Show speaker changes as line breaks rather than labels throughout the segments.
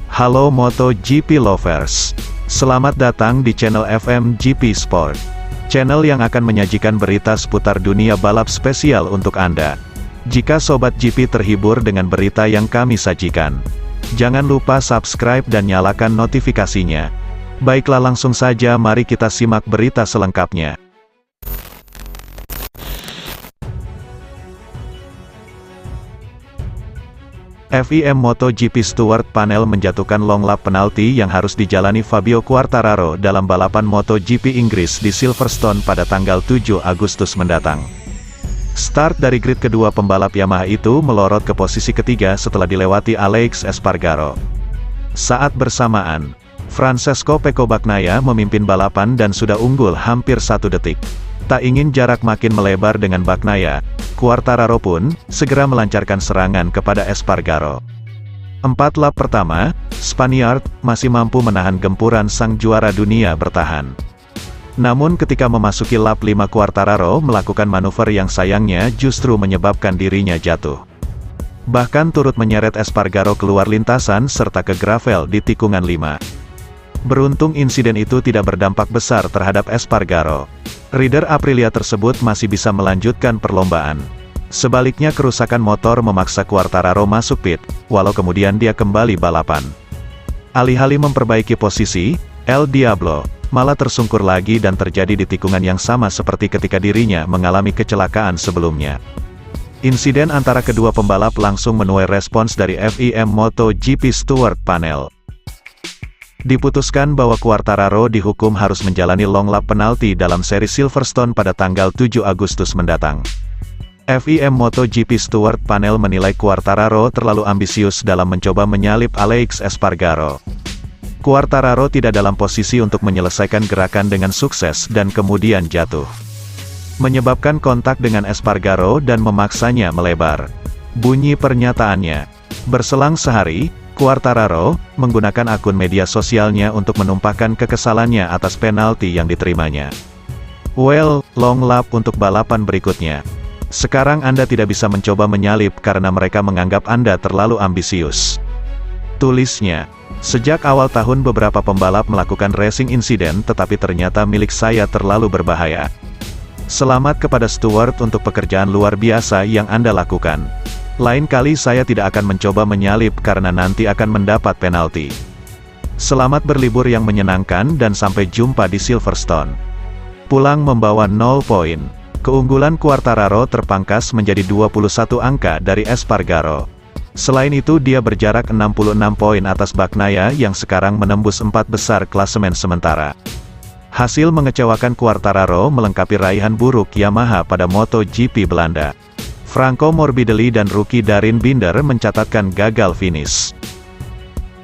Halo MotoGP lovers. Selamat datang di channel FMGP Sport. Channel yang akan menyajikan berita seputar dunia balap spesial untuk Anda. Jika Sobat GP terhibur dengan berita yang kami sajikan, jangan lupa subscribe dan nyalakan notifikasinya. Baiklah, langsung saja mari kita simak berita selengkapnya. FIM MotoGP Stewart Panel menjatuhkan long lap penalti yang harus dijalani Fabio Quartararo dalam balapan MotoGP Inggris di Silverstone pada tanggal 7 Agustus mendatang. Start dari grid kedua pembalap Yamaha itu melorot ke posisi ketiga setelah dilewati Alex Espargaro. Saat bersamaan, Francesco Pecco Bagnaia memimpin balapan dan sudah unggul hampir 1 detik. Tak ingin jarak makin melebar dengan Bagnaia, Quartararo pun segera melancarkan serangan kepada Espargaro. 4 lap pertama, Spaniard masih mampu menahan gempuran sang juara dunia bertahan. Namun ketika memasuki lap 5, Quartararo melakukan manuver yang sayangnya justru menyebabkan dirinya jatuh. Bahkan turut menyeret Espargaro keluar lintasan serta ke gravel di tikungan 5. Beruntung insiden itu tidak berdampak besar terhadap Espargaro. Rider Aprilia tersebut masih bisa melanjutkan perlombaan. Sebaliknya kerusakan motor memaksa Quartararo masuk pit, walau kemudian dia kembali balapan. Alih-alih memperbaiki posisi, El Diablo malah tersungkur lagi dan terjadi di tikungan yang sama seperti ketika dirinya mengalami kecelakaan sebelumnya. Insiden antara kedua pembalap langsung menuai respons dari FIM MotoGP Stewart Panel. Diputuskan bahwa Quartararo dihukum harus menjalani long lap penalti dalam seri Silverstone pada tanggal 7 Agustus mendatang. FIM MotoGP Stewart Panel menilai Quartararo terlalu ambisius dalam mencoba menyalip Alex Espargaro. Quartararo tidak dalam posisi untuk menyelesaikan gerakan dengan sukses dan kemudian jatuh, menyebabkan kontak dengan Espargaro dan memaksanya melebar. Bunyi pernyataannya. Berselang sehari, Quartararo menggunakan akun media sosialnya untuk menumpahkan kekesalannya atas penalti yang diterimanya. "Well, long lap untuk balapan berikutnya. Sekarang Anda tidak bisa mencoba menyalip karena mereka menganggap Anda terlalu ambisius," tulisnya. "Sejak awal tahun beberapa pembalap melakukan racing incident tetapi ternyata milik saya terlalu berbahaya. Selamat kepada Stewart untuk pekerjaan luar biasa yang Anda lakukan. Lain kali saya tidak akan mencoba menyalip karena nanti akan mendapat penalti. Selamat berlibur yang menyenangkan dan sampai jumpa di Silverstone." Pulang membawa 0 poin. Keunggulan Quartararo terpangkas menjadi 21 angka dari Espargaro. Selain itu dia berjarak 66 poin atas Bagnaia yang sekarang menembus 4 besar klasemen sementara. Hasil mengecewakan Quartararo melengkapi raihan buruk Yamaha pada MotoGP Belanda. Franco Morbidelli dan rookie Darin Binder mencatatkan gagal finish.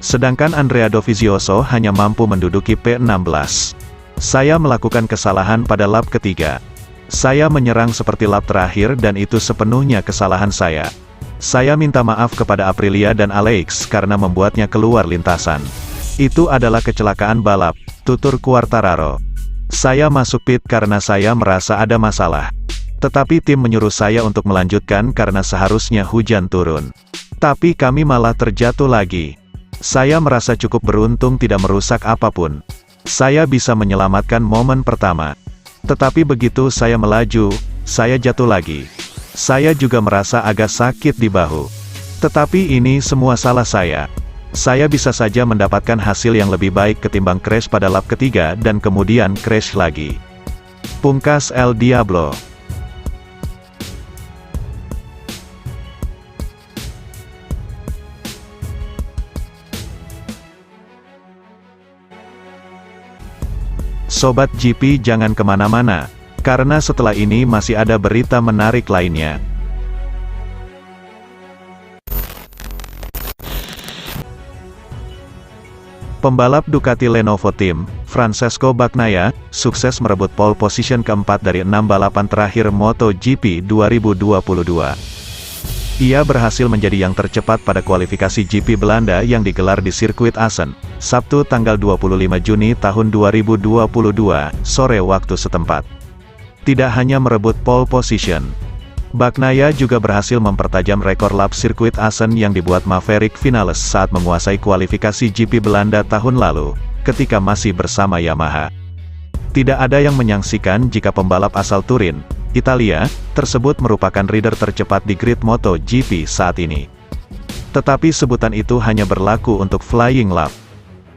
Sedangkan Andrea Dovizioso hanya mampu menduduki P16. "Saya melakukan kesalahan pada lap ketiga. Saya menyerang seperti lap terakhir dan itu sepenuhnya kesalahan saya. Saya minta maaf kepada Aprilia dan Alex karena membuatnya keluar lintasan. Itu adalah kecelakaan balap," tutur Quartararo. "Saya masuk pit karena saya merasa ada masalah. Tetapi tim menyuruh saya untuk melanjutkan karena seharusnya hujan turun. Tapi kami malah terjatuh lagi. Saya merasa cukup beruntung tidak merusak apapun. Saya bisa menyelamatkan momen pertama. Tetapi begitu saya melaju, saya jatuh lagi. Saya juga merasa agak sakit di bahu. Tetapi ini semua salah saya. Saya bisa saja mendapatkan hasil yang lebih baik ketimbang crash pada lap ketiga dan kemudian crash lagi," pungkas El Diablo. Sobat GP jangan kemana-mana, karena setelah ini masih ada berita menarik lainnya. Pembalap Ducati Lenovo Team, Francesco Bagnaia, sukses merebut pole position keempat dari 6 balapan terakhir MotoGP 2022. Ia berhasil menjadi yang tercepat pada kualifikasi GP Belanda yang digelar di sirkuit Assen, Sabtu tanggal 25 Juni tahun 2022, sore waktu setempat. Tidak hanya merebut pole position, Bagnaia juga berhasil mempertajam rekor lap sirkuit Assen yang dibuat Maverick Vinales saat menguasai kualifikasi GP Belanda tahun lalu, ketika masih bersama Yamaha. Tidak ada yang menyaksikan jika pembalap asal Turin, Italia, tersebut merupakan rider tercepat di grid MotoGP saat ini. Tetapi sebutan itu hanya berlaku untuk Flying Lap.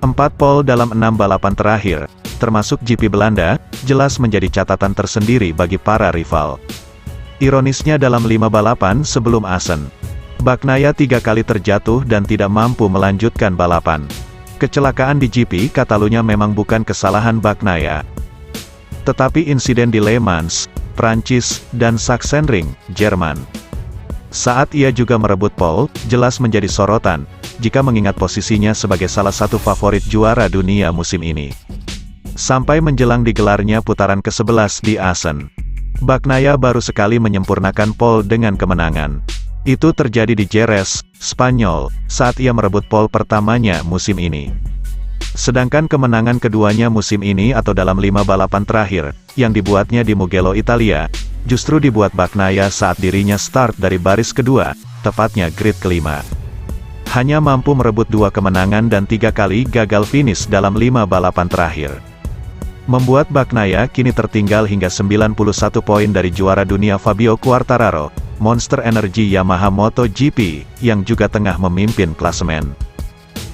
4 pole dalam 6 balapan terakhir, termasuk GP Belanda, jelas menjadi catatan tersendiri bagi para rival. Ironisnya dalam 5 balapan sebelum Assen, Bagnaia 3 kali terjatuh dan tidak mampu melanjutkan balapan. Kecelakaan di GP Catalunya memang bukan kesalahan Bagnaia. Tetapi insiden di Le Mans, Prancis, dan Sachsenring, Jerman, saat ia juga merebut pole, jelas menjadi sorotan, jika mengingat posisinya sebagai salah satu favorit juara dunia musim ini. Sampai menjelang digelarnya putaran ke-11 di Assen, Bagnaia baru sekali menyempurnakan pole dengan kemenangan. Itu terjadi di Jerez, Spanyol, saat ia merebut pole pertamanya musim ini. Sedangkan kemenangan keduanya musim ini atau dalam 5 balapan terakhir, yang dibuatnya di Mugello, Italia, justru dibuat Bagnaia saat dirinya start dari baris kedua, tepatnya grid kelima. Hanya mampu merebut 2 kemenangan dan 3 kali gagal finish dalam 5 balapan terakhir. Membuat Bagnaia kini tertinggal hingga 91 poin dari juara dunia Fabio Quartararo, Monster Energy Yamaha MotoGP, yang juga tengah memimpin klasemen.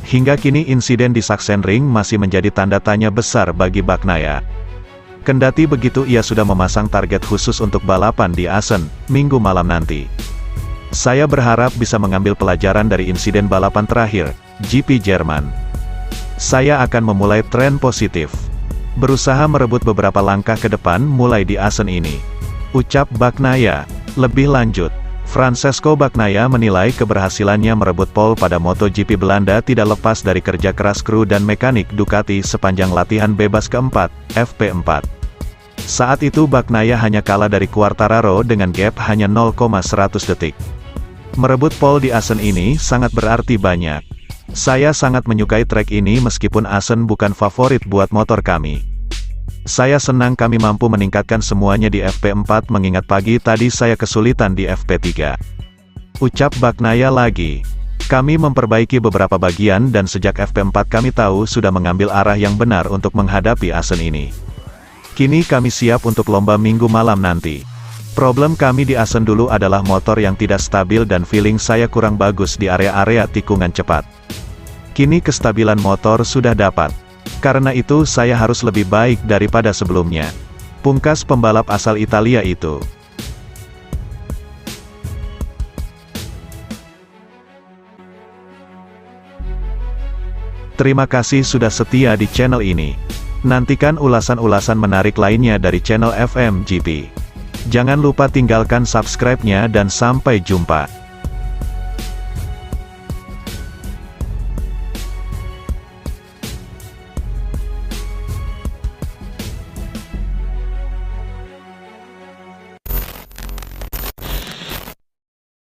Hingga kini insiden di Sachsenring masih menjadi tanda tanya besar bagi Bagnaia. Kendati begitu ia sudah memasang target khusus untuk balapan di Assen, Minggu malam nanti. Saya berharap bisa mengambil pelajaran dari insiden balapan terakhir, GP Jerman. Saya akan memulai tren positif. Berusaha merebut beberapa langkah ke depan mulai di Assen ini, ucap Bagnaia. Lebih lanjut, Francesco Bagnaia menilai keberhasilannya merebut pole pada MotoGP Belanda tidak lepas dari kerja keras kru dan mekanik Ducati sepanjang latihan bebas keempat, FP4. Saat itu Bagnaia hanya kalah dari Quartararo dengan gap hanya 0,100 detik. Merebut pole di Assen ini sangat berarti banyak. Saya sangat menyukai trek ini meskipun Assen bukan favorit buat motor kami. Saya senang kami mampu meningkatkan semuanya di FP4 mengingat pagi tadi saya kesulitan di FP3. Ucap Bagnaia lagi. Kami memperbaiki beberapa bagian dan sejak FP4 kami tahu sudah mengambil arah yang benar untuk menghadapi Assen ini. Kini kami siap untuk lomba Minggu malam nanti. Problem kami di Assen dulu adalah motor yang tidak stabil dan feeling saya kurang bagus di area-area tikungan cepat. Kini kestabilan motor sudah dapat. Karena itu saya harus lebih baik daripada sebelumnya. Pungkas pembalap asal Italia itu. Terima kasih sudah setia di channel ini. Nantikan ulasan-ulasan menarik lainnya dari channel FMGP. Jangan lupa tinggalkan subscribe-nya dan sampai jumpa.